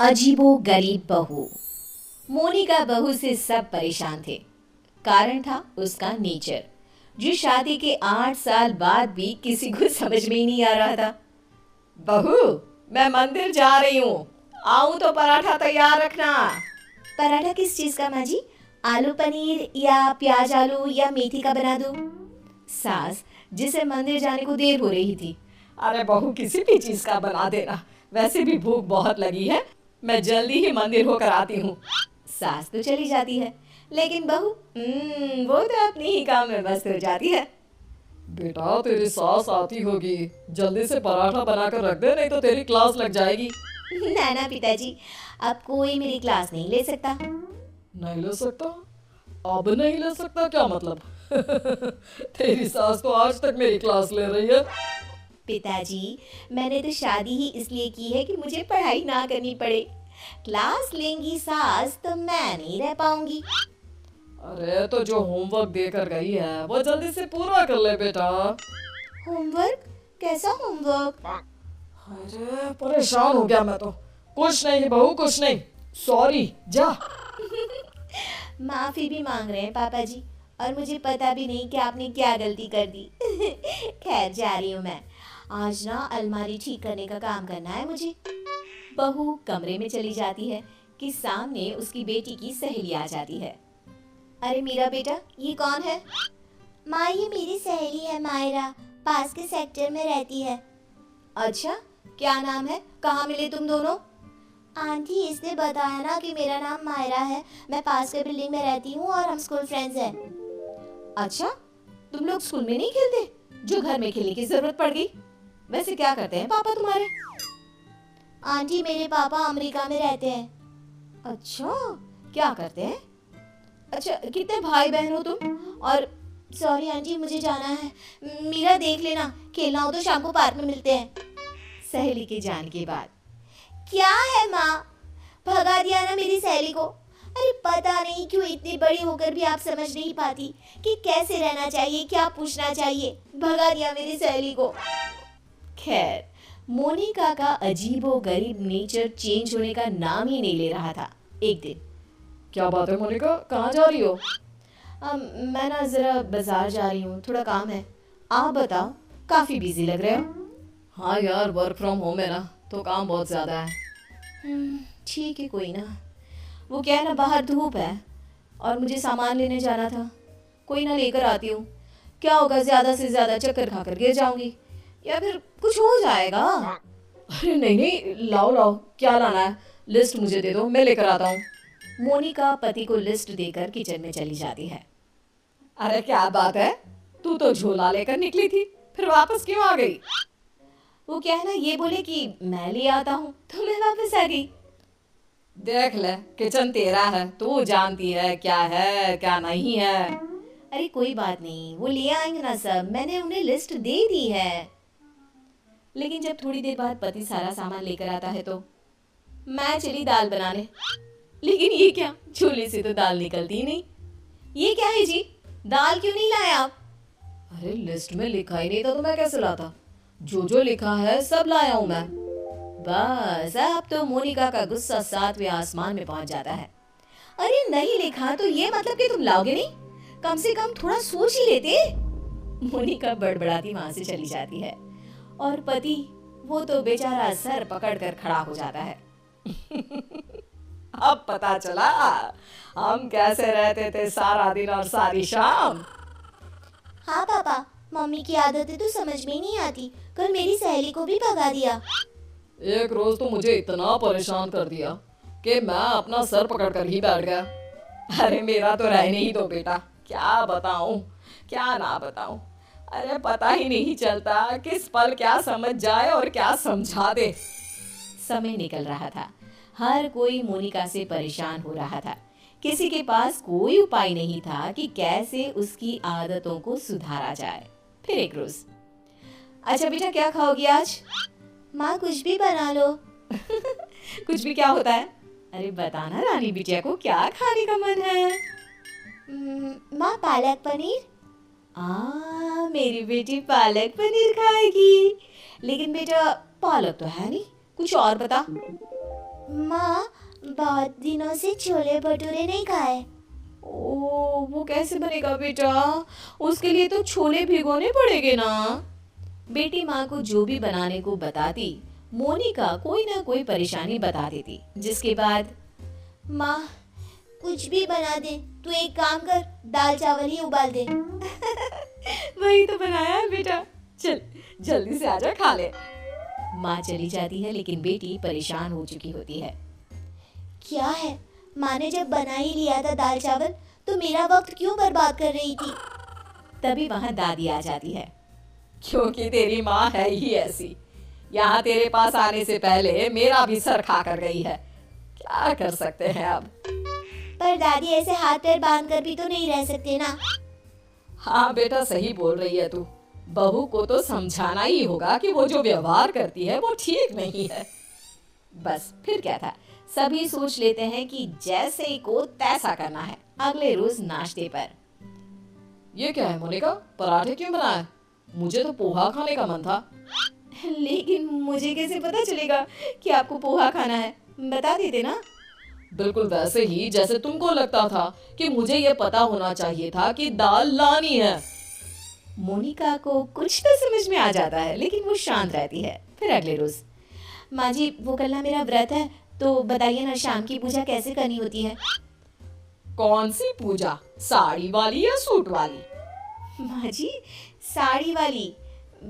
अजीबो गरीब बहू। मोनिका बहू से सब परेशान थे। कारण था उसका नेचर, जो शादी के 8 साल बाद भी किसी को समझ में ही नहीं आ रहा था। बहू, मैं मंदिर जा रही हूँ, आऊँ तो पराठा तैयार रखना। पराठा किस चीज का माँ जी? आलू पनीर या प्याज आलू या मेथी का बना दूँ? सास, जिसे मंदिर जाने को देर हो रही थी। अरे बहू, किसी भी चीज का बना देना, वैसे भी भूख बहुत लगी है, मैं जल्दी ही मंदिर होकर आती हूँ। सास तो चली जाती है, लेकिन बहू वो तो अपने ही काम में व्यस्त हो जाती है। बेटा, तेरी सास आती होगी, जल्दी से पराठा बनाकर रख दे, नहीं तो तेरी क्लास लग जाएगी। ना ना पिताजी, अब कोई मेरी क्लास नहीं ले सकता। नहीं ले सकता? अब नहीं ले सकता क्या मतलब? तेरी सास तो आज तक मेरी क्लास ले रही है। पिताजी, मैंने तो शादी ही इसलिए की है कि मुझे पढ़ाई ना करनी पड़े। क्लास लेंगी सास तो मैं नहीं रह पाऊंगी। अरे तो जो होमवर्क देकर गई है वो जल्दी से पूरा कर ले बेटा। होमवर्क? कैसा होमवर्क? अरे परेशान हो गया मैं तो। कुछ नहीं बहू, कुछ नहीं, सॉरी, जा। माफी भी मांग रहे हैं पापा जी, और मुझे पता भी नहीं कि आपने क्या गलती कर दी। खैर, जा रही हूँ मैं। आज ना अलमारी ठीक करने का काम करना है मुझे। बहू कमरे में चली जाती है कि सामने उसकी बेटी की सहेली आ जाती है। अरे मेरा बेटा, ये कौन है? माँ, ये मेरी सहेली है मायरा, पास के सेक्टर में रहती है। अच्छा, क्या नाम है? कहाँ मिले तुम दोनों? आंटी, इसने बताया ना कि मेरा नाम मायरा है, मैं पास के बिल्डिंग में रहती हूँ और हम स्कूल फ्रेंड्स हैं। अच्छा, तुम लोग स्कूल में नहीं खेलते, जो घर में खेलने की जरूरत पड़ गई? वैसे क्या करते हैं पापा तुम्हारे? आंटी, मेरे पापा अमेरिका में रहते हैं। अच्छा, क्या करते हैं? अच्छा, कितने भाई बहन हो तुम? और सॉरी आंटी, मुझे जाना है। मीरा, देख लेना, खेलना हो तो शाम को पार्क में मिलते हैं। सहेली के जाने के बाद क्या है माँ, भगा दिया ना मेरी सहेली को। अरे पता नहीं क्यों इतनी बड़ी होकर भी आप समझ नहीं पाती कि कैसे रहना चाहिए, क्या पूछना चाहिए। भगा दिया मेरी सहेली को। खैर, मोनिका का अजीबो गरीब नेचर चेंज होने का नाम ही नहीं ले रहा था। एक दिन, क्या बात है मोनिका, कहाँ जा रही हो? मैं ना जरा बाजार जा रही हूँ, थोड़ा काम है। आप बताओ, काफी बिजी लग रहे हो। हाँ यार, वर्क फ्रॉम होम है ना, तो काम बहुत ज्यादा है। ठीक है, कोई ना। वो क्या है ना, बाहर धूप है और मुझे सामान लेने जाना था। कोई ना, लेकर आती हूँ। क्या होगा, ज्यादा से ज्यादा चक्कर खाकर गिर जाऊंगी या फिर कुछ हो जाएगा। अरे नहीं नहीं, लाओ लाओ, क्या लाना है? लिस्ट मुझे दे दो, मैं लेकर आता हूँ। मोनिका पति को लिस्ट देकर किचन में चली जाती है। अरे क्या बात है, तू तो झोला लेकर निकली थी, फिर वापस क्यों आ गई? वो क्या है ना, ये बोले कि मैं ले आता हूँ तो मैं वापस आ गई। देख ले, किचन तेरा है, तू जानती है क्या है क्या नहीं है। अरे कोई बात नहीं, वो ले आएंगे ना सब, मैंने उन्हें लिस्ट दे दी है। लेकिन जब थोड़ी देर बाद पति सारा सामान लेकर आता है तो मैं चली दाल बनाने। लेकिन ये क्या, चूल्हे से तो दाल निकलती ही नहीं। ये क्या है जी, दाल क्यों नहीं लाए आप? अरे लिस्ट में लिखा ही नहीं था तो मैं कैसे लाता? जो लिखा है सब लाया हूँ मैं। बस अब तो मोनिका का गुस्सा 7वें आसमान में पहुंच जाता है। अरे नहीं लिखा तो ये मतलब कि तुम लाओगे नहीं? कम से कम थोड़ा सोच ही लेते। मोनिका बड़बड़ाती वहां से चली जाती है और पति, वो तो बेचारा सर पकड़कर खड़ा हो जाता है। अब पता चला हम कैसे रहते थे सारा दिन और सारी शाम। हाँ पापा, मम्मी की आदतें तो समझ में ही नहीं आती। कल मेरी सहेली को भी भगा दिया। एक रोज तो मुझे इतना परेशान कर दिया कि मैं अपना सर पकड़कर ही बैठ गया। अरे मेरा तो रहने ही दो बेटा, क्या बताऊं क्या ना बताऊं। अरे पता ही नहीं चलता किस पल क्या समझ जाए और क्या समझा दे। समय निकल रहा था, हर कोई मोनिका से परेशान हो रहा था। किसी के पास कोई उपाय नहीं था कि कैसे उसकी आदतों को सुधारा जाए। फिर एक रोज, अच्छा बेटा, क्या खाओगी आज? माँ, कुछ भी बना लो। कुछ भी क्या होता है? अरे बताना रानी बिटिया को, क्या खाने का मन है? माँ, पालक पनीर। मेरी बेटी पालक पनीर खाएगी। लेकिन बेटा, पालक तो है नहीं, कुछ और बता। माँ, बहुत दिनों से छोले भटूरे नहीं खाए। ओ, वो कैसे बनेगा बेटा? उसके लिए तो छोले भिगोने पड़ेंगे ना। बेटी माँ को जो भी बनाने को बताती, मोनिका कोई ना कोई परेशानी बता देती, जिसके बाद माँ, कुछ भी बना दे, तू एक काम कर, दाल चावल ही उबाल दे। वही तो बनाया है बेटा, चल जल्दी से आजा खा ले। माँ चली जाती है, लेकिन बेटी परेशान हो चुकी होती है। क्या है, माँ ने जब बना ही लिया था दाल चावल, तो मेरा वक्त क्यों बर्बाद कर रही थी? तभी वहाँ दादी आ जाती है। क्योंकि तेरी माँ है ही ऐसी। यहाँ तेरे पास आने से पहले मेरा भी सर खा कर गई है। क्या कर सकते हैं अब? पर दादी, ऐसे हाथ पैर बांध कर भी तो नहीं रह सकते ना। हाँ बेटा, सही बोल रही है तू। बहू को तो समझाना ही होगा कि वो जो व्यवहार करती है वो ठीक नहीं है। बस फिर क्या था, सभी सोच लेते हैं कि जैसे को तैसा करना है। अगले रोज नाश्ते पर, ये क्या है मोनिका, पराठे क्यों बनाए? मुझे तो पोहा खाने का मन था। लेकिन मुझे कैसे पता चलेगा कि आपको पोहा खाना है? बता देते ना। बिल्कुल वैसे ही जैसे तुमको लगता था कि मुझे ये पता होना चाहिए था कि दाल लानी है। मोनिका को कुछ तो समझ में आ जाता है, लेकिन वो शांत रहती है। फिर अगले रोज, माँ जी, वो कल ना मेरा व्रत है, तो बताइए ना शाम की पूजा कैसे करनी होती है? कौन सी पूजा, साड़ी वाली या सूट वाली? माँ जी, साड़ी वाली।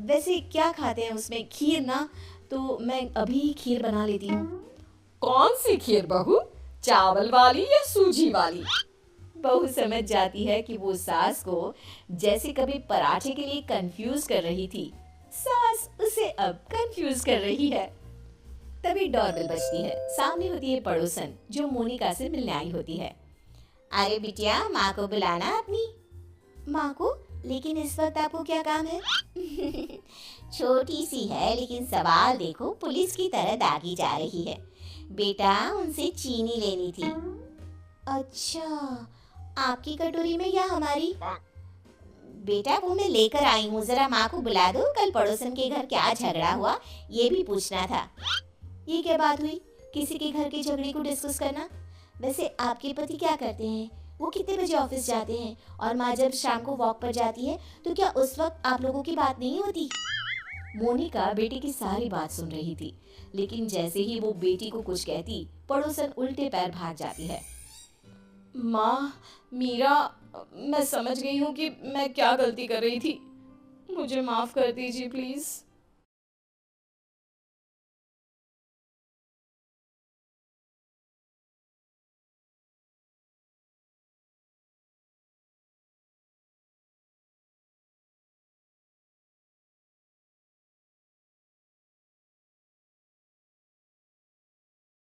वैसे क्या खाते हैं उसमें? खीर ना, तो मैं अभी खीर बना लेती हूँ। कौन सी खीर बहू, चावल वाली या सूजी वाली? बहू समझ जाती है कि वो सास को जैसे कभी पराठे के लिए कंफ्यूज कर रही थी, सास उसे अब कंफ्यूज कर रही है। तभी डोरबेल बजती है। सामने होती है पड़ोसन, जो मोनिका से मिलने आई होती है। अरे बिटिया, माँ को बुलाना अपनी। माँ को? लेकिन इस वक्त आपको क्या काम है? छोटी सी है, लेकिन सवाल देखो, पुलिस की तरह दागी जा रही है। बेटा, उनसे चीनी लेनी थी। अच्छा, आपकी कटोरी में या हमारी? बेटा, वो मैं लेकर आई हूँ, जरा माँ को बुला दो। कल पड़ोसन के घर क्या झगड़ा हुआ, ये भी पूछना था। ये क्या बात हुई, किसी के घर के झगड़े को डिस्कस करना? वैसे आपके पति क्या करते हैं? वो कितने बजे ऑफिस जाते हैं? और माँ जब शाम को वॉक पर जाती है, तो क्या उस वक्त आप लोगों की बात नहीं होती? मोनिका बेटी की सारी बात सुन रही थी, लेकिन जैसे ही वो बेटी को कुछ कहती, पड़ोसन उल्टे पैर भाग जाती है। माँ, मीरा, मैं समझ गई हूँ कि मैं क्या गलती कर रही थी। मुझे माफ कर दीजिए प्लीज।